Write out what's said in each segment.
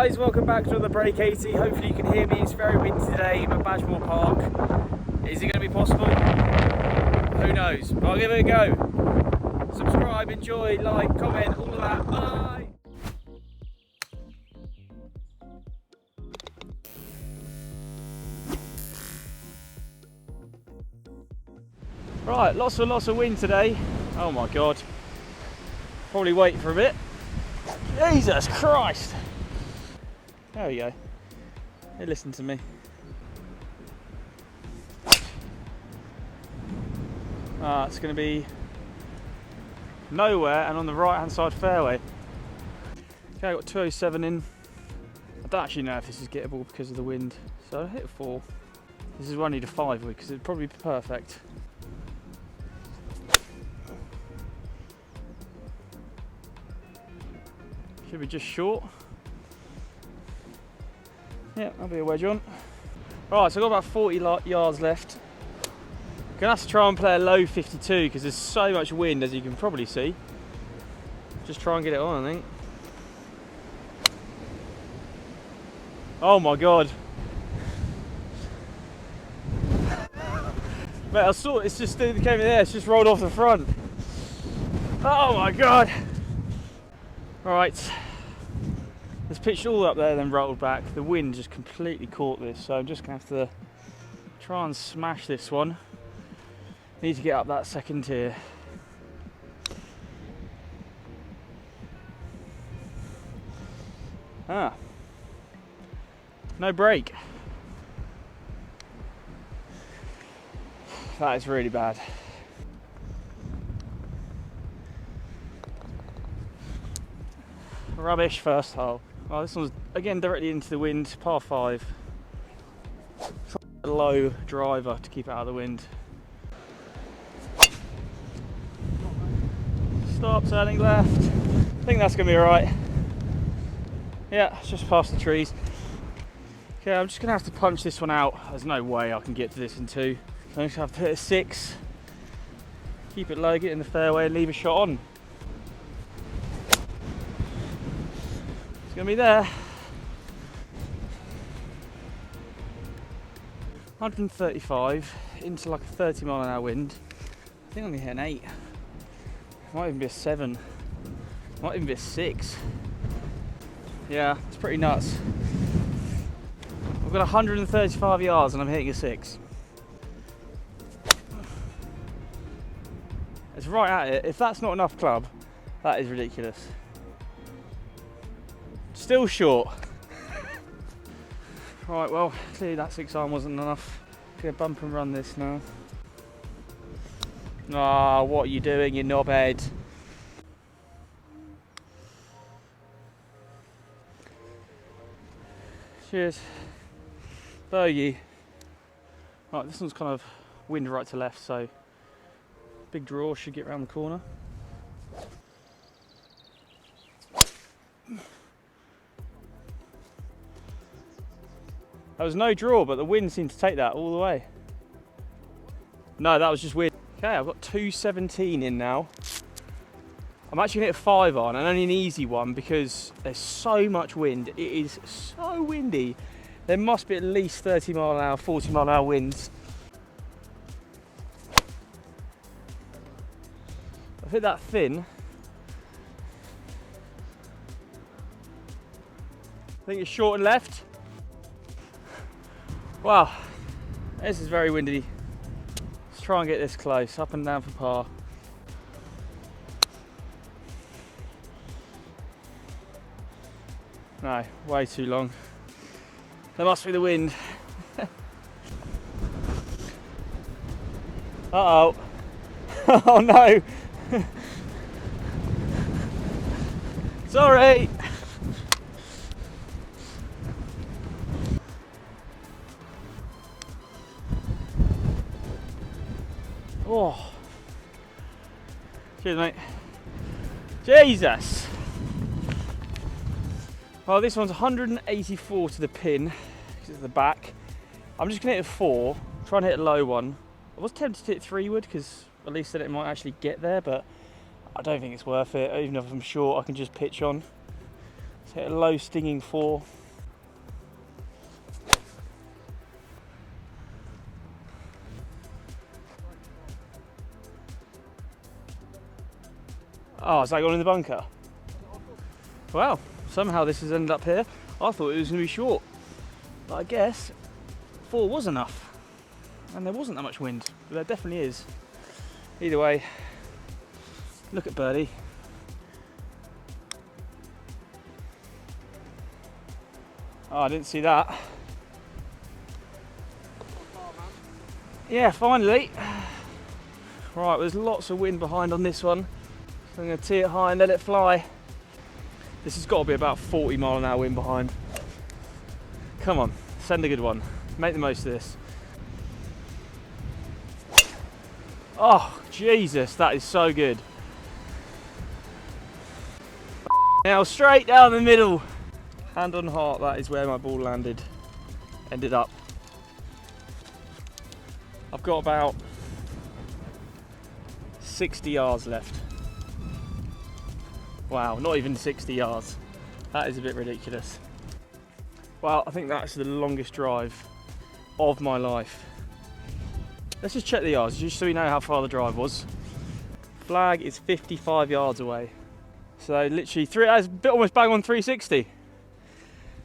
guys, welcome back to another Break 80. Hopefully you can hear me. It's very windy today. I'm at Badgemore Park. Is it going to be possible? Who knows? But I'll give it a go. Subscribe, enjoy, like, comment, all of that. Bye! Right, lots of wind today. Oh my god. Probably wait for a bit. Jesus Christ! There we go. Hey, listen to me. It's going to be nowhere and on the right hand side fairway. Okay, I've got 207 in. I don't actually know if this is gettable because of the wind, so I hit a 4. This is where I need a 5 with because it'd probably be perfect. Should be just short. Yeah, that'll be a wedge on. Right, so I've got about 40 yards left. Gonna have to try and play a low 52 because there's so much wind, as you can probably see. Just try and get it on, I think. Oh my god. Mate, I saw it's just came in there, it's just rolled off the front. Oh my god. Right. It's pitched all up there, then rolled back. The wind just completely caught this, so I'm just gonna have to try and smash this one. Need to get up that second tier. No break. That is really bad. Rubbish first hole. Oh, this one's again directly into the wind, par 5. A low driver to keep it out of the wind. Stop, turning left. I think that's going to be alright. Yeah, it's just past the trees. Okay, I'm just going to have to punch this one out. There's no way I can get to this in 2. So I'm just going to have to hit a 6. Keep it low, get in the fairway and leave a shot on. It's going to be there. 135 into like a 30-mile-an-hour wind. I think I'm going to hit an 8. Might even be a 7. Might even be a 6. Yeah, it's pretty nuts. I've got 135 yards and I'm hitting a 6. It's right at it. If that's not enough club, that is ridiculous. Still short. Right, well, clearly that 6-iron wasn't enough. Gonna bump and run this now. Ah, oh, what are you doing, you knobhead? Cheers. Bogey. Right, this one's kind of wind right to left, so big draw should get around the corner. There was no draw, but the wind seemed to take that all the way. No, that was just weird. Okay, I've got 217 in now. I'm actually going to hit a 5-iron, and only an easy one because there's so much wind. It is so windy. There must be at least 30-mile-an-hour, 40-mile-an-hour winds. I've hit that thin. I think it's short and left. Wow, this is very windy. Let's try and get this close, up and down for par. No, way too long. That must be the wind. Uh-oh. Oh no. Sorry. Oh. Cheers, mate. Jesus. Well, this one's 184 to the pin, because it's the back. I'm just going to hit a 4, try and hit a low one. I was tempted to hit 3-wood, because at least then it might actually get there, but I don't think it's worth it. Even if I'm short, I can just pitch on. Let's hit a low stinging 4. Oh, is that going in the bunker? Well, somehow this has ended up here. I thought it was going to be short, but I guess 4 was enough. And there wasn't that much wind, but there definitely is. Either way, look at birdie. Oh, I didn't see that. Yeah, finally. Right, there's lots of wind behind on this one. So I'm going to tee it high and let it fly. This has got to be about 40-mile-an-hour wind behind. Come on, send a good one. Make the most of this. Oh, Jesus, that is so good. Now straight down the middle. Hand on heart, that is where my ball ended up. I've got about 60 yards left. Wow, not even 60 yards. That is a bit ridiculous. Well, I think that's the longest drive of my life. Let's just check the yards, just so we know how far the drive was. Flag is 55 yards away. So literally, that's a bit almost bang on 360.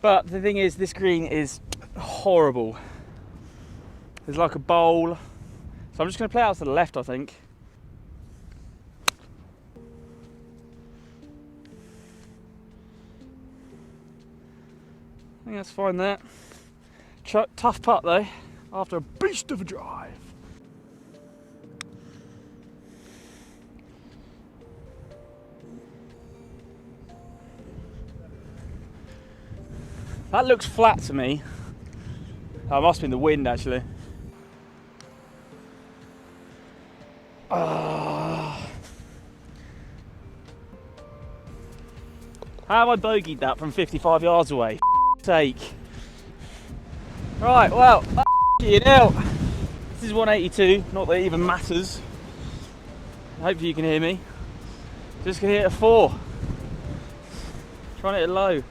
But the thing is, this green is horrible. There's like a bowl. So I'm just going to play out to the left, I think. I think that's fine there. Tough putt though, after a beast of a drive. That looks flat to me. Oh, it must have been the wind actually. How have I bogeyed that from 55 yards away? Sake. Right, well, you know, this is 182, not that it even matters. Hopefully you can hear me. Just gonna hit a 4. Trying to hit it low.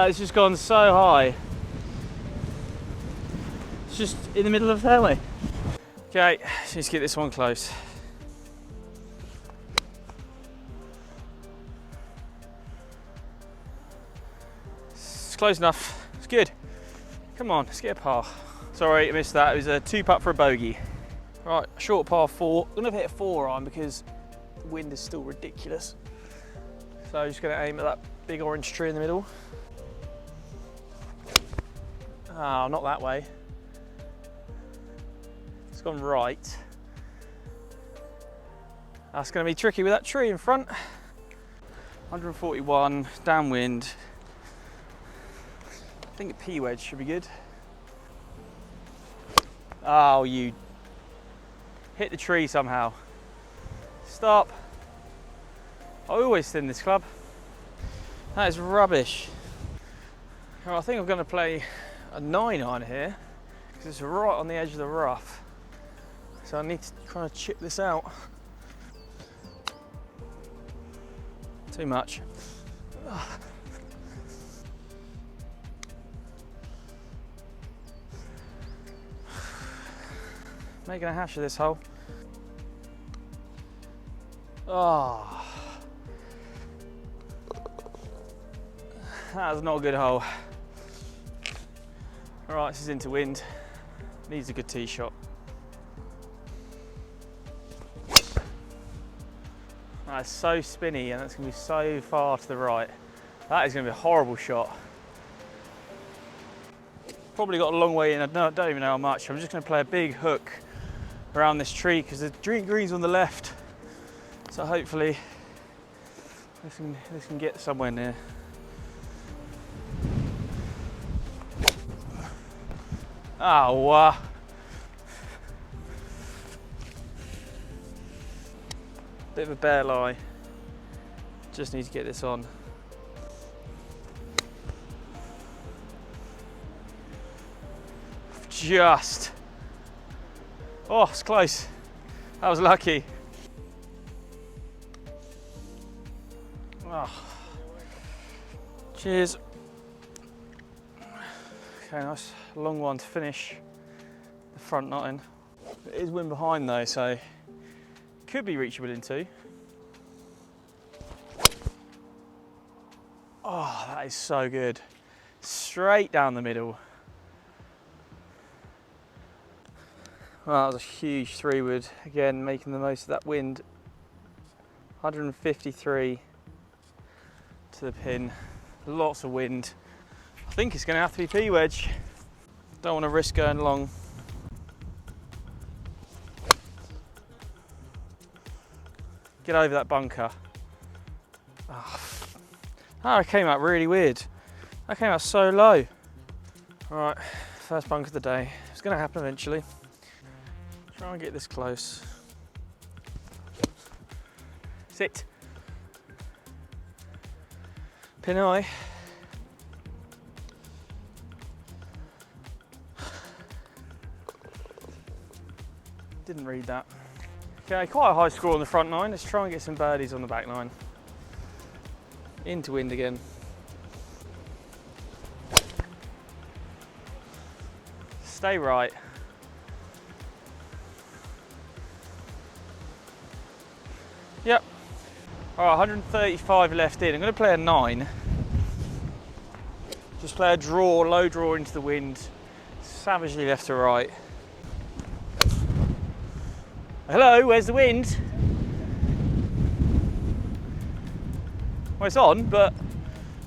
It's just gone so high. It's just in the middle of the fairway. Okay, let's get this one close. It's close enough. It's good. Come on, let's get a par. Sorry, I missed that. It was a 2-putt for a bogey. Right, short par 4. I'm gonna hit a 4 iron because the wind is still ridiculous. So I'm just gonna aim at that big orange tree in the middle. Oh, not that way. It's gone right. That's going to be tricky with that tree in front. 141, downwind. I think a P wedge should be good. Oh, you hit the tree somehow. Stop. I always thin this club. That is rubbish. Well, I think I'm going to play a 9 iron here because it's right on the edge of the rough. So I need to kind of chip this out. Too much. Making a hash of this hole. Oh, that is not a good hole. All right, this is into wind. Needs a good tee shot. That's so spinny and that's going to be so far to the right. That is going to be a horrible shot. Probably got a long way in, I don't even know how much. I'm just going to play a big hook around this tree because the green's on the left. So hopefully this can get somewhere near. Oh, wow. Bit of a bare lie. Just need to get this on. Just. Oh, it's close. That was lucky. Oh. Cheers. Okay, nice long one to finish the front knot in. It is wind behind though, so could be reachable in two. Oh, that is so good. Straight down the middle. Well, that was a huge 3-wood. Again, making the most of that wind. 153 to the pin. Lots of wind. I think it's going to have to be P-wedge. Don't want to risk going long. Get over that bunker. Oh, that came out really weird. That came out so low. All right, first bunker of the day. It's going to happen eventually. Try and get this close. Sit. Pin high. Didn't read that. Okay, quite a high score on the front nine. Let's try and get some birdies on the back nine. Into wind again. Stay right. Yep. All right, 135 left in. I'm going to play a 9. Just play a draw, low draw into the wind, savagely left to right. Hello, where's the wind? Well, it's on, but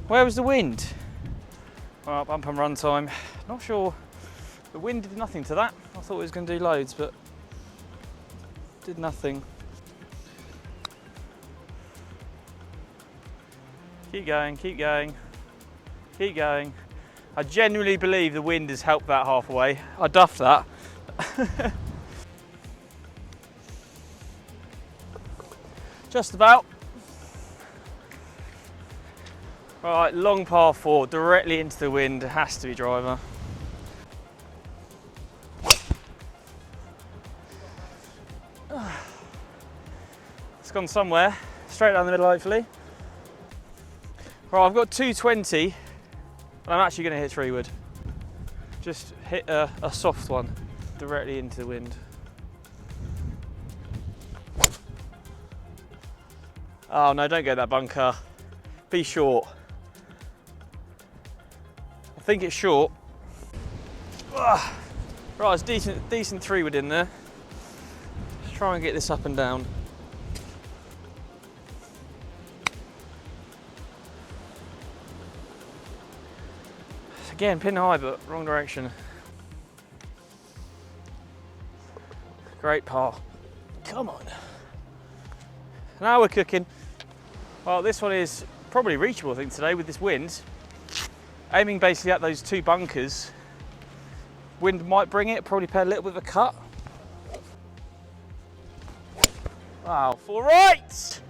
where was the wind? Well, bump and run time. Not sure. The wind did nothing to that. I thought it was going to do loads, but did nothing. Keep going, keep going, keep going. I genuinely believe the wind has helped that half away. I duffed that. Just about. All right, long par 4, directly into the wind. It has to be driver. It's gone somewhere. Straight down the middle, hopefully. Right, I've got 220, but I'm actually going to hit 3-wood. Just hit a soft one directly into the wind. Oh no, don't go that bunker. Be short. I think it's short. Ugh. Right, it's decent 3-wood in there. Let's try and get this up and down. Again, pin high, but wrong direction. Great par. Come on. Now we're cooking. Well, this one is probably reachable, I think, today with this wind. Aiming basically at those 2 bunkers. Wind might bring it, probably play a little bit of a cut. Wow, 4 right!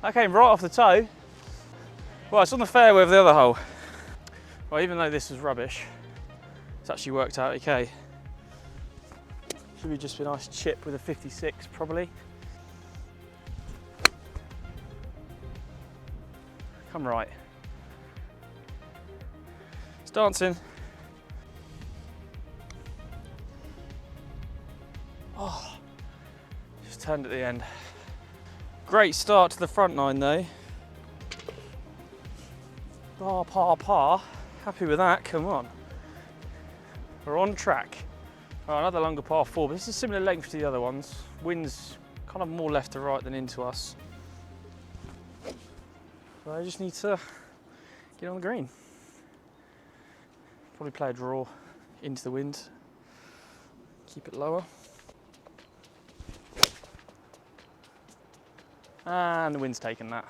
That came right off the toe. Well, it's on the fairway of the other hole. Well, even though this was rubbish, it's actually worked out okay. Should be just a nice chip with a 56, probably. Come right. It's dancing. Oh, just turned at the end. Great start to the front nine though. Par, par, par. Happy with that, come on. We're on track. Right, another longer par 4, but this is similar length to the other ones. Wind's kind of more left to right than into us. So I just need to get on the green. Probably play a draw into the wind. Keep it lower. And the wind's taken that.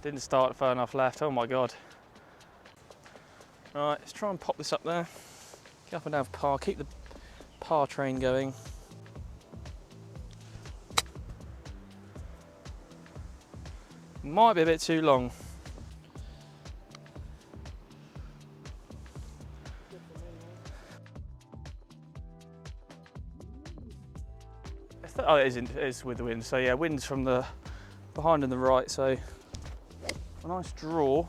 Didn't start far enough left, oh my God. Right, let's try and pop this up there. Get up and down par, keep the par train going. Might be a bit too long. Oh, it is with the wind. So yeah, wind's from the behind and the right. So a nice draw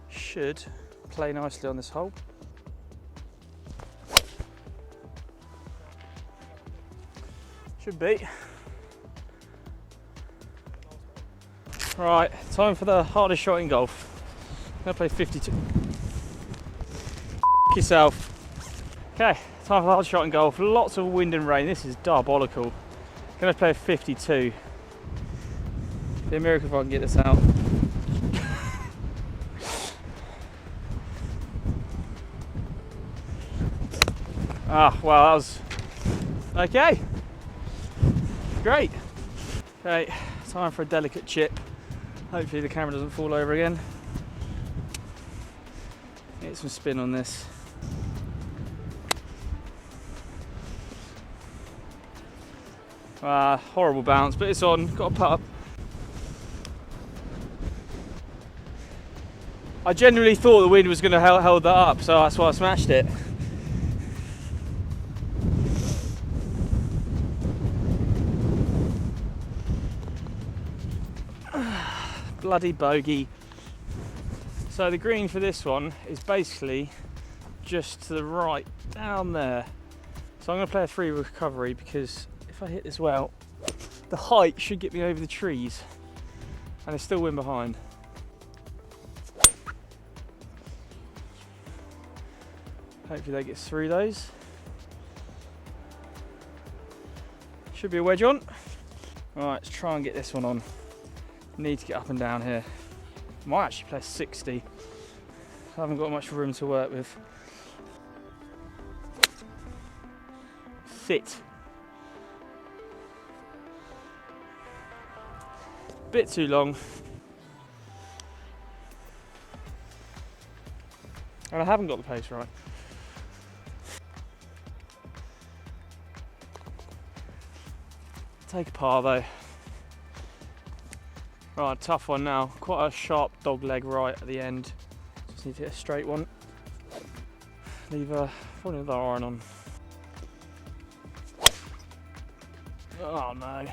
should play nicely on this hole. Should be. Right, time for the hardest shot in golf. I'm gonna play 52. Yourself. Okay, time for the hardest shot in golf. Lots of wind and rain. This is diabolical. Gonna play a 52. Be a miracle if I can get this out. Ah, well, that was okay. Great. Okay, time for a delicate chip. Hopefully the camera doesn't fall over again. Get some spin on this. Horrible bounce, but it's on. Got a putt. I genuinely thought the wind was going to hold that up, so that's why I smashed it. Bloody bogey. So the green for this one is basically just to the right, down there. So I'm going to play a 3 recovery because if I hit this well, the height should get me over the trees and there's still wind behind. Hopefully that gets through those. Should be a wedge on. All right, let's try and get this one on. Need to get up and down here. Might actually play 60. I haven't got much room to work with. Sit. Bit too long. And I haven't got the pace right. Take a par though. Right, tough one now. Quite a sharp dog leg right at the end. Just need to hit a straight one. Leave probably another iron on. Oh no.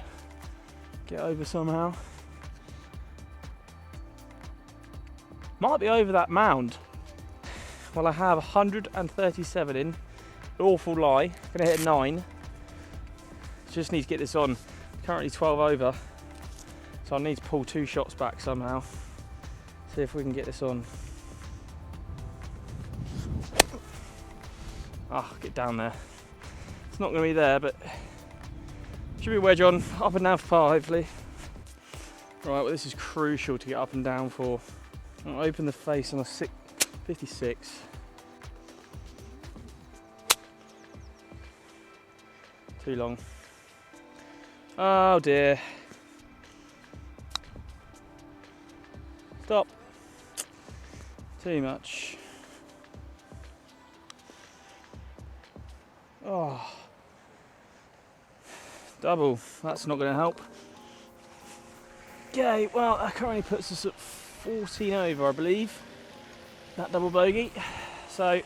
Get over somehow. Might be over that mound. Well, I have 137 in. Awful lie. Gonna hit a 9. Just need to get this on. Currently 12 over. So I need to pull 2 shots back somehow. See if we can get this on. Get down there. It's not going to be there, but should be a wedge on. Up and down for par, hopefully. Right, well, this is crucial to get up and down for. I'll open the face on a 56. Too long. Oh dear. Stop. Too much. Oh. Double. That's not going to help. Okay, well, that currently puts us at 14 over, I believe. That double bogey. So,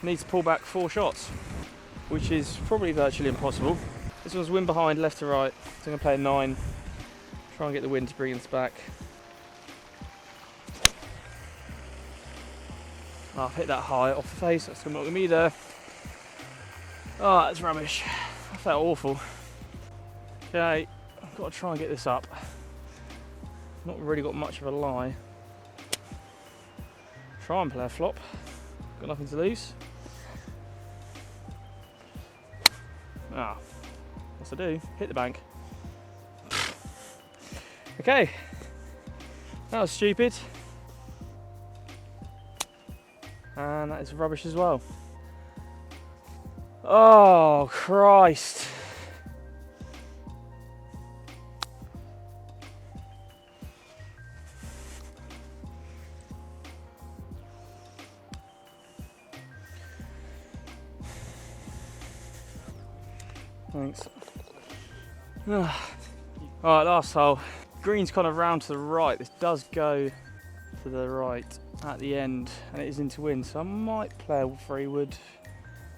need to pull back 4 shots, which is probably virtually impossible. This one's wind behind, left to right. So I'm going to play a 9. Try and get the wind to bring us back. I've hit that high off the face, that's not going to be there. Oh, that's rubbish. I felt awful. Okay, I've got to try and get this up. Not really got much of a lie. Try and play a flop. Got nothing to lose. What's I do? Hit the bank. Okay. That was stupid. And that is rubbish as well. Oh, Christ. Thanks. Alright, last hole. Green's kind of round to the right. This does go to the right at the end, and it is into wind, so I might play a 3 wood.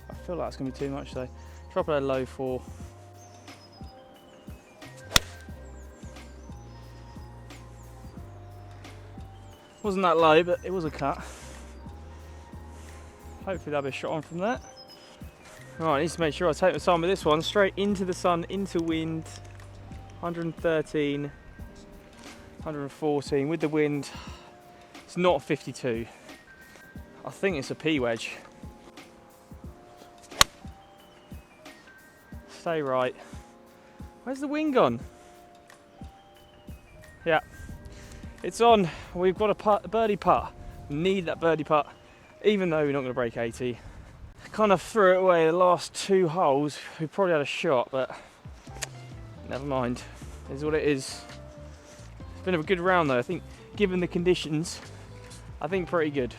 I feel like it's going to be too much though. Drop it a low 4. Wasn't that low, but it was a cut. Hopefully that'll be a shot on from that. Right, I need to make sure I take the sun with this one. Straight into the sun, into wind. 113, 114 with the wind. It's not 52. I think it's a P wedge. Stay right. Where's the wind gone? Yeah, it's on. We've got a birdie putt. We need that birdie putt, even though we're not going to break 80. Kind of threw it away the last 2 holes. We probably had a shot, but never mind. It is what it is. It's been a good round though. I think, given the conditions, I think pretty good.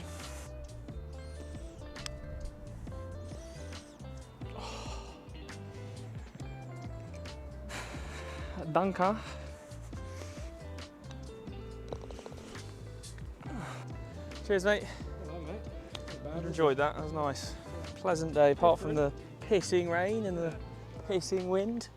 Danke. Cheers, mate. Hello, mate. I enjoyed that. That was nice. Pleasant day, apart from the pissing rain and the pissing wind.